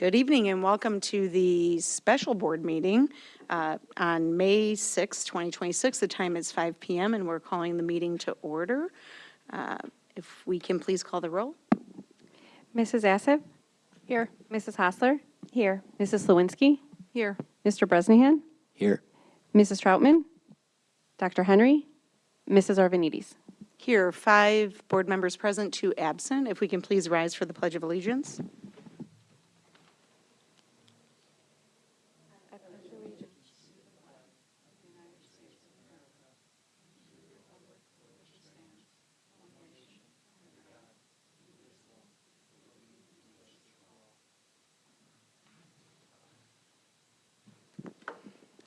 Good evening and welcome to the special board meeting on May 6, 2026. The time is 5 p.m. and we're calling the meeting to order. If we can please call the roll. Mrs. Assif? Here. Mrs. Hostler? Here. Mrs. Slawinski? Here. Mr. Bresnahan? Here. Mrs. Troutman? Dr. Henry? Mrs. Arvanites? Here, 5 board members present, 2 absent. If we can please rise for the Pledge of Allegiance.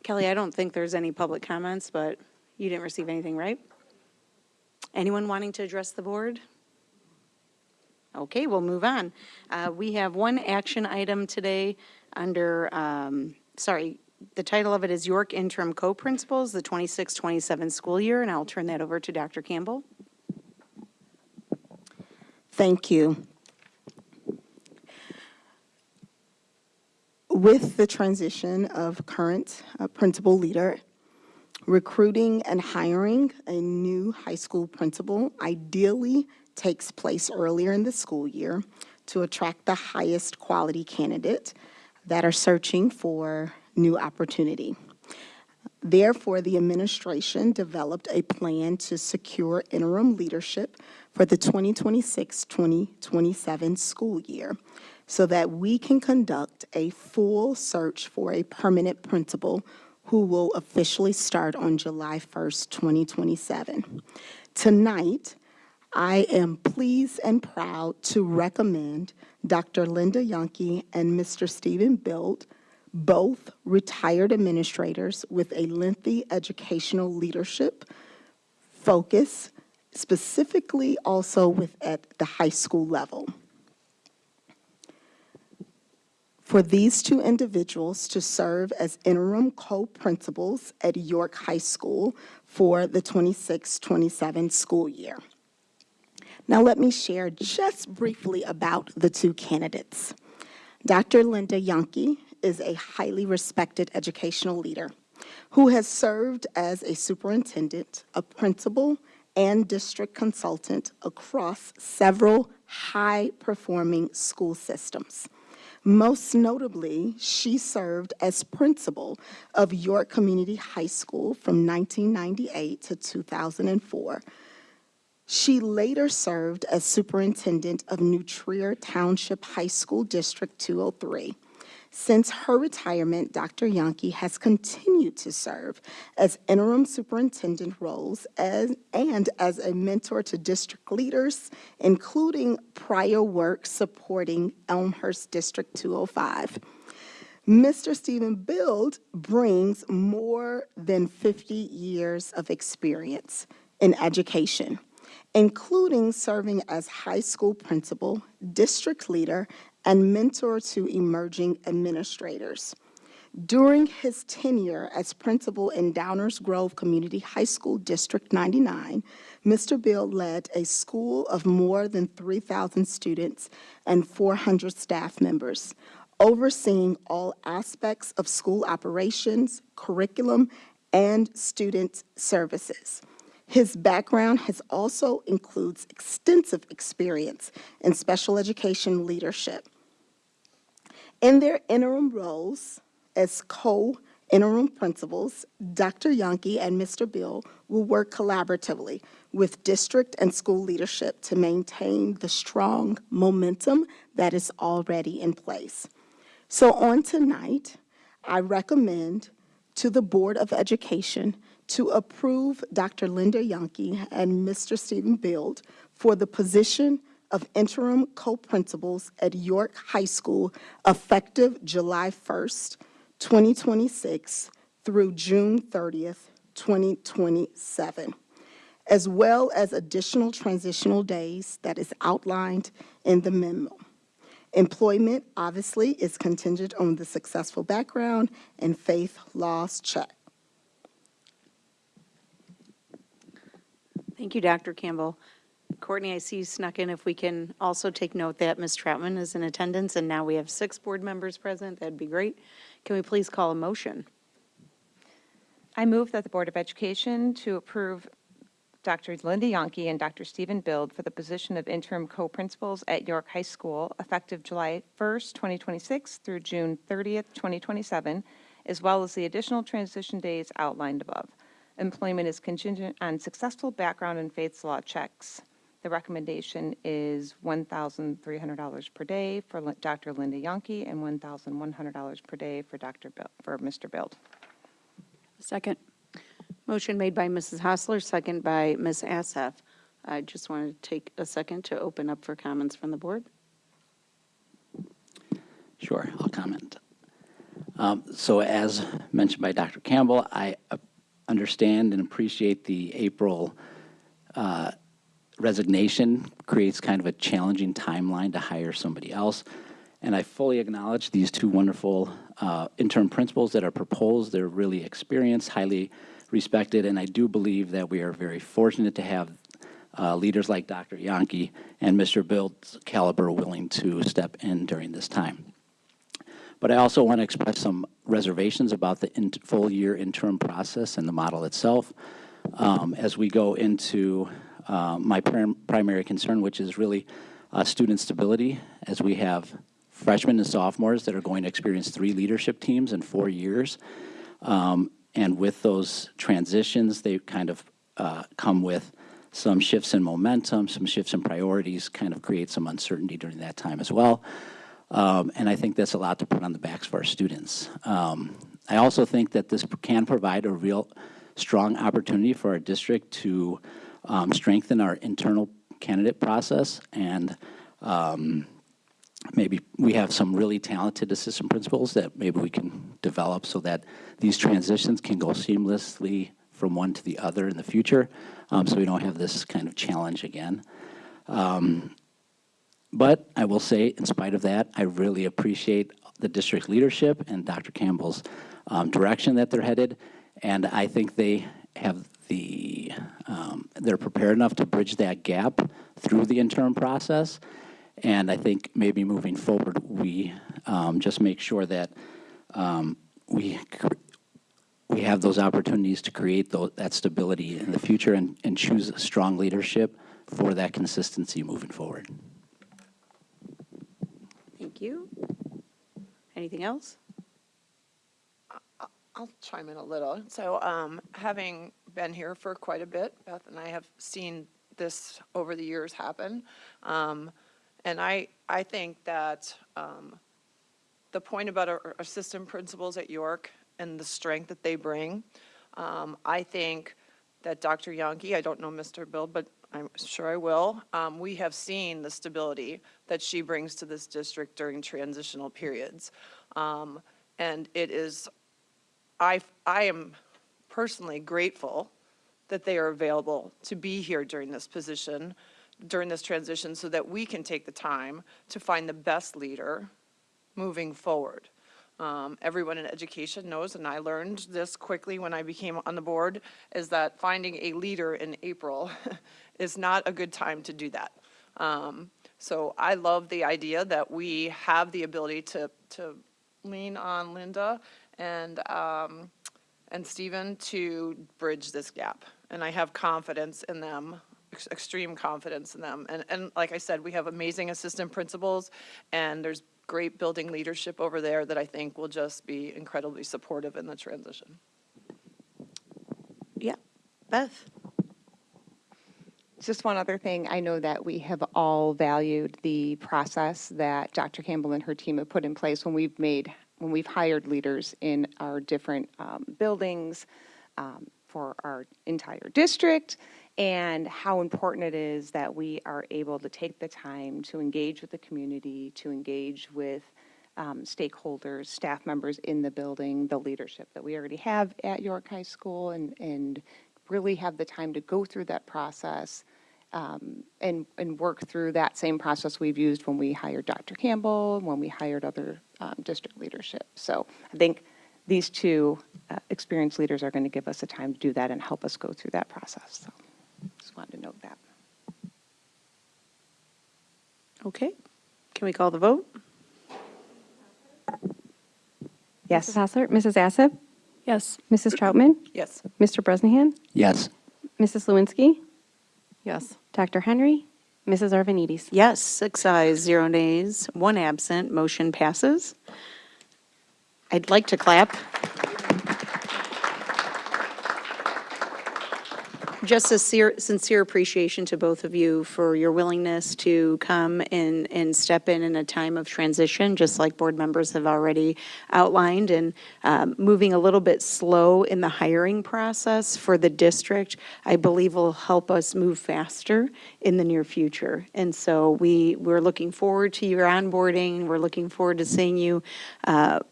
Kelly, I don't think there's any public comments, but you didn't receive anything, right? Anyone wanting to address the board? Okay, we'll move on. We have one action item today under, the title of it is York Interim Co-Principals, the 26-27 school year, and I'll turn that over to Dr. Campbell. Thank you. With the transition of current principal leader, recruiting and hiring a new high school principal ideally takes place earlier in the school year to attract the highest quality candidate that are searching for new opportunity. Therefore, the administration developed a plan to secure interim leadership for the 2026-2027 school year so that we can conduct a full search for a permanent principal who will officially start on July 1st, 2027. Tonight, I am pleased and proud to recommend Dr. Linda Yonke and Mr. Stephen Bild, both retired administrators with a lengthy educational leadership focus, specifically also at the high school level. For these 2 individuals to serve as interim co-principals at York High School for the 26-27 school year. Now let me share just briefly about the 2 candidates. Dr. Linda Yonke is a highly respected educational leader who has served as a superintendent, a principal, and district consultant across several high-performing school systems. Most notably, she served as principal of York Community High School from 1998 to 2004. She later served as superintendent of New Trier Township High School District 203. Since her retirement, Dr. Yonke has continued to serve as interim superintendent roles and as a mentor to district leaders, including prior work supporting Elmhurst District 205. Mr. Stephen Bild brings more than 50 years of experience in education, including serving as high school principal, district leader, and mentor to emerging administrators. During his tenure as principal in Downers Grove Community High School District 99, Mr. Bild led a school of more than 3,000 students and 400 staff members, overseeing all aspects of school operations, curriculum, and student services. His background also includes extensive experience in special education leadership. In their interim roles as co-interim principals, Dr. Yonke and Mr. Bild will work collaboratively with district and school leadership to maintain the strong momentum that is already in place. So on tonight, I recommend to the Board of Education to approve Dr. Linda Yonke and Mr. Stephen Bild for the position of interim co-principals at York High School effective July 1st, 2026 through June 30th, 2027, as well as additional transitional days that is outlined in the memo. Employment, obviously, is contingent on the successful background and faith laws check. Thank you, Dr. Campbell. Courtney, I see you snuck in. If we can also take note that Ms. Troutman is in attendance, and now we have 6 board members present, that'd be great. Can we please call a motion? I move that the Board of Education to approve Dr. Linda Yonke and Dr. Stephen Bild for the position of interim co-principals at York High School effective July 1st, 2026 through June 30th, 2027, as well as the additional transition days outlined above. Employment is contingent on successful background and faith law checks. The recommendation is $1,300 per day for Dr. Linda Yonke and $1,100 per day for Mr. Bild. Second. Motion made by Mrs. Hostler, second by Ms. Assaf. I just wanted to take a second to open up for comments from the board. Sure, I'll comment. So as mentioned by Dr. Campbell, I understand and appreciate the April resignation creates kind of a challenging timeline to hire somebody else. And I fully acknowledge these 2 wonderful interim principals that are proposed. They're really experienced, highly respected, and I do believe that we are very fortunate to have leaders like Dr. Yonke and Mr. Bild's caliber willing to step in during this time. But I also want to express some reservations about the full year interim process and the model itself. As we go into my primary concern, which is really student stability, as we have freshmen and sophomores that are going to experience 3 leadership teams in 4 years. And with those transitions, they kind of come with some shifts in momentum, some shifts in priorities, kind of create some uncertainty during that time as well. And I think that's a lot to put on the backs of our students. I also think that this can provide a real strong opportunity for our district to strengthen our internal candidate process, and maybe we have some really talented assistant principals that maybe we can develop so that these transitions can go seamlessly from one to the other in the future, so we don't have this kind of challenge again. But I will say, in spite of that, I really appreciate the district leadership and Dr. Campbell's direction that they're headed, and I think they have they're prepared enough to bridge that gap through the interim process. And I think maybe moving forward, we just make sure that we have those opportunities to create that stability in the future and choose strong leadership for that consistency moving forward. Thank you. Anything else? I'll chime in a little. So having been here for quite a bit, Beth and I have seen this over the years happen. And I think that the point about our assistant principals at York and the strength that they bring, I think that Dr. Yonke, I don't know Mr. Bild, but I'm sure I will, we have seen the stability that she brings to this district during transitional periods. And it is, I am personally grateful that they are available to be here during this position, during this transition, so that we can take the time to find the best leader moving forward. Everyone in education knows, and I learned this quickly when I became on the board, is that finding a leader in April is not a good time to do that. So I love the idea that we have the ability to lean on Linda and Stephen to bridge this gap. And I have confidence in them, extreme confidence in them. And like I said, we have amazing assistant principals, and there's great building leadership over there that I think will just be incredibly supportive in the transition. Yeah. Beth? Just one other thing. I know that we have all valued the process that Dr. Campbell and her team have put in place when we've hired leaders in our different buildings for our entire district, and how important it is that we are able to take the time to engage with the community, to engage with stakeholders, staff members in the building, the leadership that we already have at York High School, and really have the time to go through that process and work through that same process we've used when we hired Dr. Campbell, when we hired other district leadership. So I think these 2 experienced leaders are going to give us the time to do that and help us go through that process. So just wanted to note that. Okay, can we call the vote? Yes. Mrs. Hassler, Mrs. Assep, Yes. Mrs. Troutman, Yes. Mr. Bresnahan, Yes. Mrs. Lewinsky, Yes. Dr. Henry, Mrs. Arvanites. Yes, 6 ayes, 0 nays, 1 absent, motion passes. I'd like to clap. Just a sincere appreciation to both of you for your willingness to come and step in a time of transition, just like board members have already outlined, and moving a little bit slow in the hiring process for the district, I believe will help us move faster in the near future. And so we're looking forward to your onboarding. We're looking forward to seeing you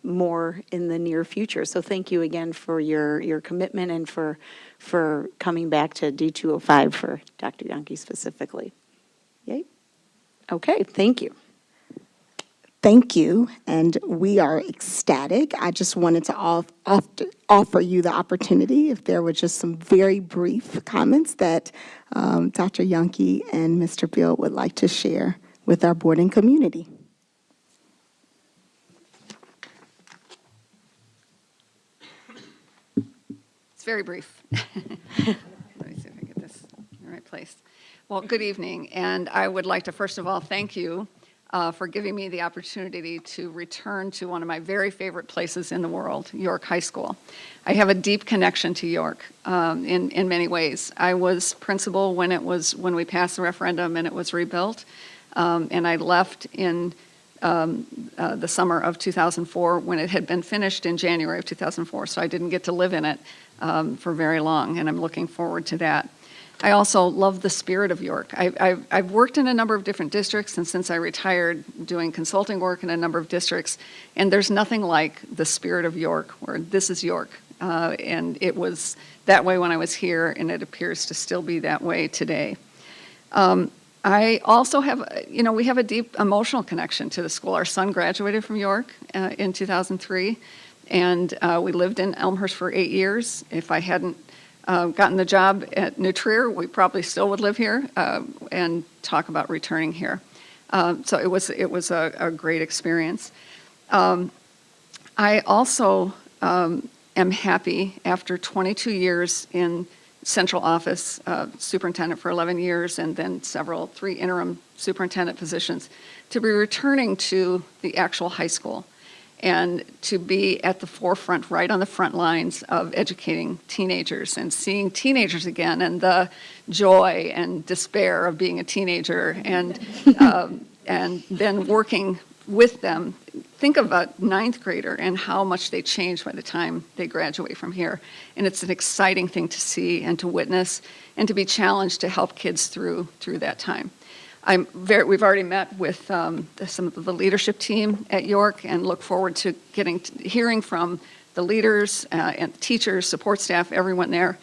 more in the near future. So thank you again for your commitment and for coming back to D205 for Dr. Yankee specifically. Yay. Okay, thank you. Thank you, and we are ecstatic. I just wanted to offer you the opportunity, if there were just some very brief comments that Dr. Yankee and Mr. Beal would like to share with our board and community. It's very brief. Let me see if I get this in the right place. Well, good evening, and I would like to first of all thank you for giving me the opportunity to return to one of my very favorite places in the world, York High School. I have a deep connection to York in many ways. I was principal when we passed the referendum and it was rebuilt, and I left in the summer of 2004 when it had been finished in January of 2004, so I didn't get to live in it for very long, and I'm looking forward to that. I also love the spirit of York. I've worked in a number of different districts, and since I retired, doing consulting work in a number of districts, and there's nothing like the spirit of York, where this is York. And it was that way when I was here, and it appears to still be that way today. I also have, we have a deep emotional connection to the school. Our son graduated from York in 2003, and we lived in Elmhurst for 8 years. If I hadn't gotten the job at New Trier, we probably still would live here and talk about returning here. So it was a great experience. I also am happy after 22 years in central office, superintendent for 11 years, and then 3 interim superintendent positions, to be returning to the actual high school and to be at the forefront, right on the front lines of educating teenagers and seeing teenagers again and the joy and despair of being a teenager and then working with them. Think of a 9th grader and how much they change by the time they graduate from here. And it's an exciting thing to see and to witness and to be challenged to help kids through that time. We've already met with some of the leadership team at York and look forward to hearing from the leaders and teachers, support staff, everyone there.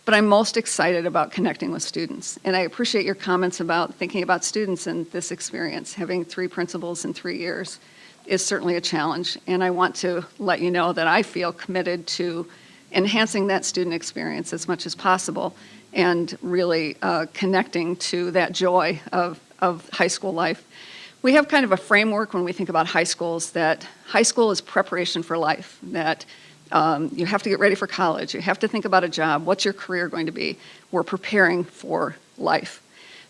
But I'm most excited about connecting with students. And I appreciate your comments about thinking about students in this experience. Having 3 principals in 3 years is certainly a challenge. And I want to let you know that I feel committed to enhancing that student experience as much as possible and really connecting to that joy of high school life. We have kind of a framework when we think about high schools that high school is preparation for life, that you have to get ready for college, you have to think about a job, what's your career going to be? We're preparing for life.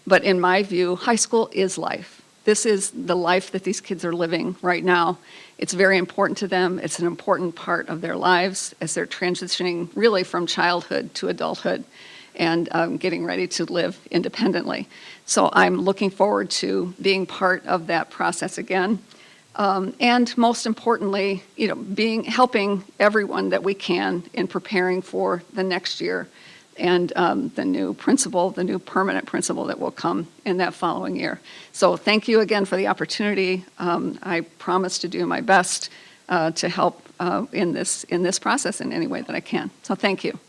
But in my view, high school is life. This is the life that these kids are living right now. It's very important to them. It's an important part of their lives as they're transitioning really from childhood to adulthood and getting ready to live independently. So I'm looking forward to being part of that process again. And most importantly, helping everyone that we can in preparing for the next year and the new permanent principal that will come in that following year. So thank you again for the opportunity. I promise to do my best to help in this process in any way that I can. So thank you.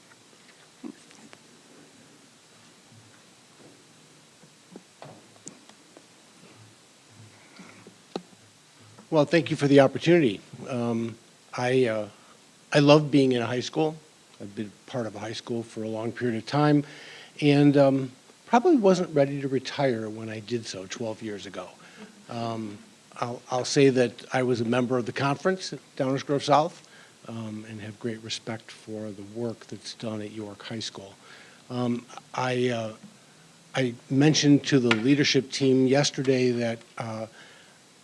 Well, thank you for the opportunity. I love being in a high school. I've been part of a high school for a long period of time, and probably wasn't ready to retire when I did so 12 years ago. I'll say that I was a member of the conference at Downers Grove South, and have great respect for the work that's done at York High School. I mentioned to the leadership team yesterday that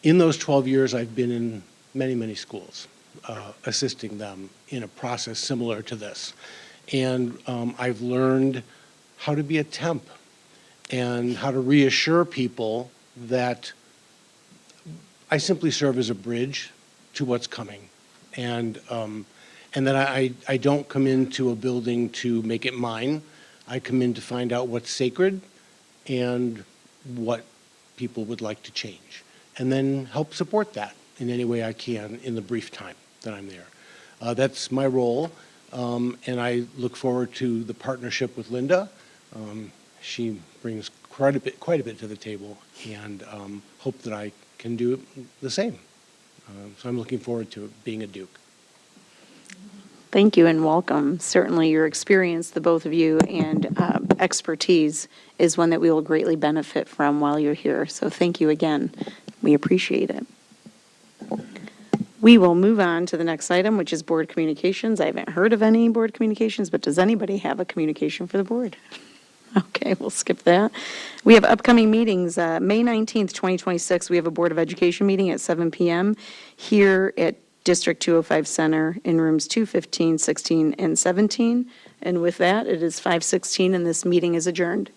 in those 12 years, I've been in many, many schools, assisting them in a process similar to this. And I've learned how to be a temp and how to reassure people that I simply serve as a bridge to what's coming. And that I don't come into a building to make it mine. I come in to find out what's sacred and what people would like to change, and then help support that in any way I can in the brief time that I'm there. That's my role, and I look forward to the partnership with Linda. She brings quite a bit to the table, and hope that I can do the same. So I'm looking forward to being a Duke. Thank you and welcome. Certainly your experience, the both of you, and expertise is one that we will greatly benefit from while you're here. So thank you again. We appreciate it. We will move on to the next item, which is board communications. I haven't heard of any board communications, but does anybody have a communication for the board? Okay, we'll skip that. We have upcoming meetings. May 19th, 2026, we have a Board of Education meeting at 7 p.m. here at District 205 Center in rooms 215, 16, and 17. And with that, it is 5:16, and this meeting is adjourned.